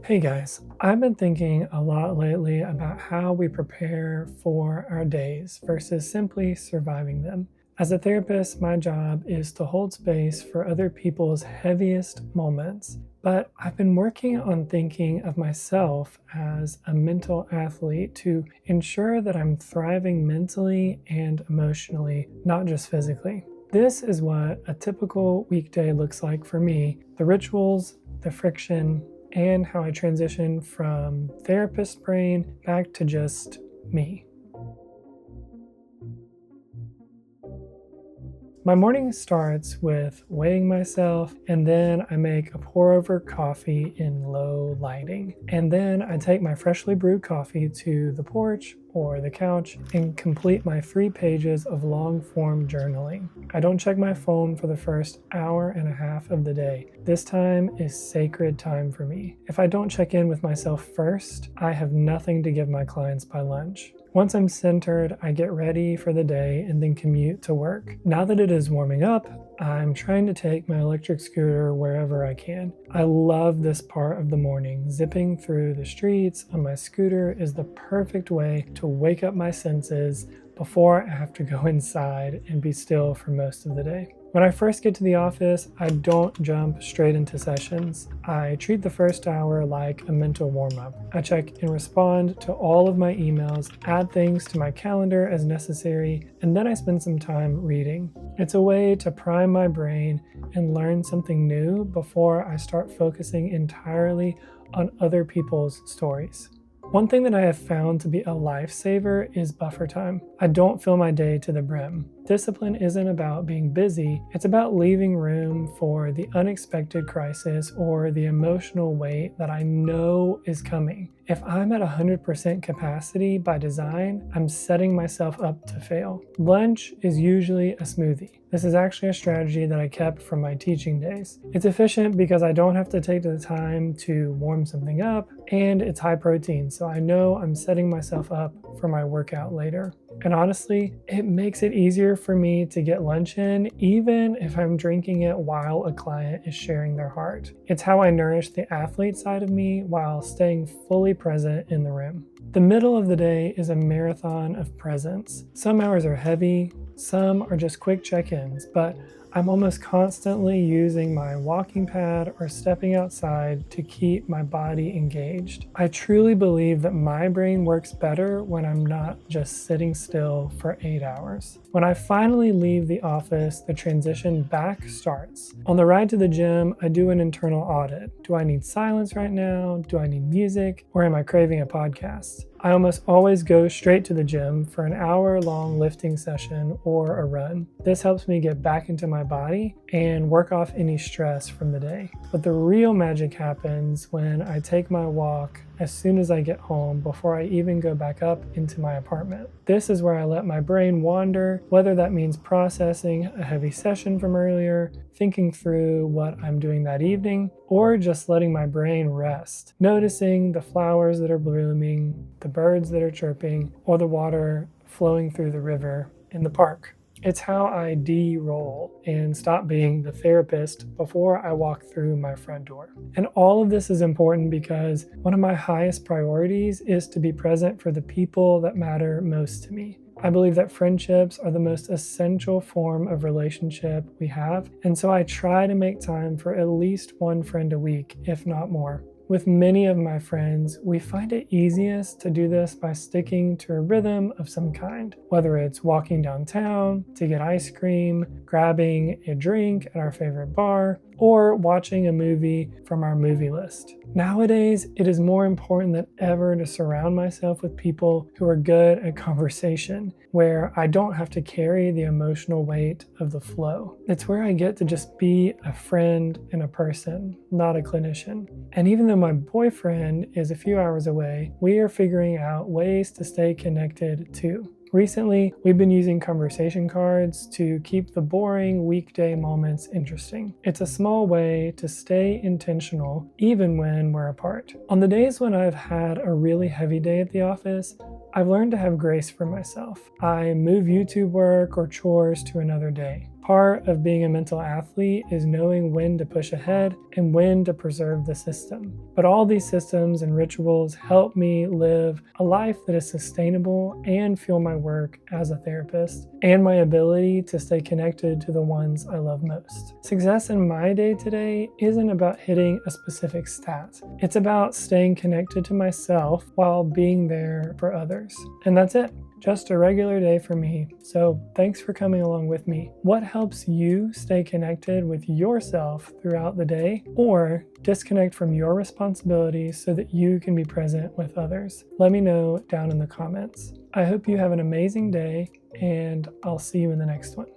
Hey guys, I've been thinking a lot lately about how we prepare for our days versus simply surviving them. As a therapist, my job is to hold space for other people's heaviest moments, but I've been working on thinking of myself as a mental athlete to ensure that I'm thriving mentally and emotionally, not just physically. This is what a typical weekday looks like for me: the rituals, the friction, and how I transition from therapist brain back to just me. My morning starts with weighing myself, and then I make a pour over coffee in low lighting. And then I take my freshly brewed coffee to the porch or the couch and complete my 3 pages of long form journaling. I don't check my phone for the first hour and a half of the day. This time is sacred time for me. If I don't check in with myself first, I have nothing to give my clients by lunch. Once I'm centered, I get ready for the day and then commute to work. Now that it is warming up, I'm trying to take my electric scooter wherever I can. I love this part of the morning. Zipping through the streets on my scooter is the perfect way to wake up my senses before I have to go inside and be still for most of the day. When I first get to the office, I don't jump straight into sessions. I treat the first hour like a mental warm-up. I check and respond to all of my emails, add things to my calendar as necessary, and then I spend some time reading. It's a way to prime my brain and learn something new before I start focusing entirely on other people's stories. One thing that I have found to be a lifesaver is buffer time. I don't fill my day to the brim. Discipline isn't about being busy, it's about leaving room for the unexpected crisis or the emotional weight that I know is coming. If I'm at 100% capacity by design, I'm setting myself up to fail. Lunch is usually a smoothie. This is actually a strategy that I kept from my teaching days. It's efficient because I don't have to take the time to warm something up, and it's high protein, so I know I'm setting myself up for my workout later. And honestly, it makes it easier for me to get lunch in, even if I'm drinking it while a client is sharing their heart. It's how I nourish the athlete side of me while staying fully present in the room. The middle of the day is a marathon of presence. Some hours are heavy, some are just quick check-ins, but I'm almost constantly using my walking pad or stepping outside to keep my body engaged. I truly believe that my brain works better when I'm not just sitting still for 8 hours. When I finally leave the office, the transition back starts. On the ride to the gym, I do an internal audit. Do I need silence right now? Do I need music? Or am I craving a podcast? I almost always go straight to the gym for an hour-long lifting session or a run. This helps me get back into my body and work off any stress from the day. But the real magic happens when I take my walk as soon as I get home before I even go back up into my apartment. This is where I let my brain wander, whether that means processing a heavy session from earlier, thinking through what I'm doing that evening, or just letting my brain rest, noticing the flowers that are blooming, the birds that are chirping, or the water flowing through the river in the park. It's how I de-roll and stop being the therapist before I walk through my front door. And all of this is important because one of my highest priorities is to be present for the people that matter most to me. I believe that friendships are the most essential form of relationship we have, and so I try to make time for at least one friend a week, if not more. With many of my friends, we find it easiest to do this by sticking to a rhythm of some kind, whether it's walking downtown to get ice cream, grabbing a drink at our favorite bar, or watching a movie from our movie list. Nowadays, it is more important than ever to surround myself with people who are good at conversation, where I don't have to carry the emotional weight of the flow. It's where I get to just be a friend and a person, not a clinician. And even though my boyfriend is a few hours away, we are figuring out ways to stay connected too. Recently, we've been using conversation cards to keep the boring weekday moments interesting. It's a small way to stay intentional even when we're apart. On the days when I've had a really heavy day at the office, I've learned to have grace for myself. I move YouTube work or chores to another day. Part of being a mental athlete is knowing when to push ahead and when to preserve the system. But all these systems and rituals help me live a life that is sustainable and fuel my work as a therapist and my ability to stay connected to the ones I love most. Success in my day-to-day isn't about hitting a specific stat. It's about staying connected to myself while being there for others. And that's it. Just a regular day for me. So thanks for coming along with me. What helps you stay connected with yourself throughout the day, or disconnect from your responsibilities so that you can be present with others? Let me know down in the comments. I hope you have an amazing day, and I'll see you in the next one.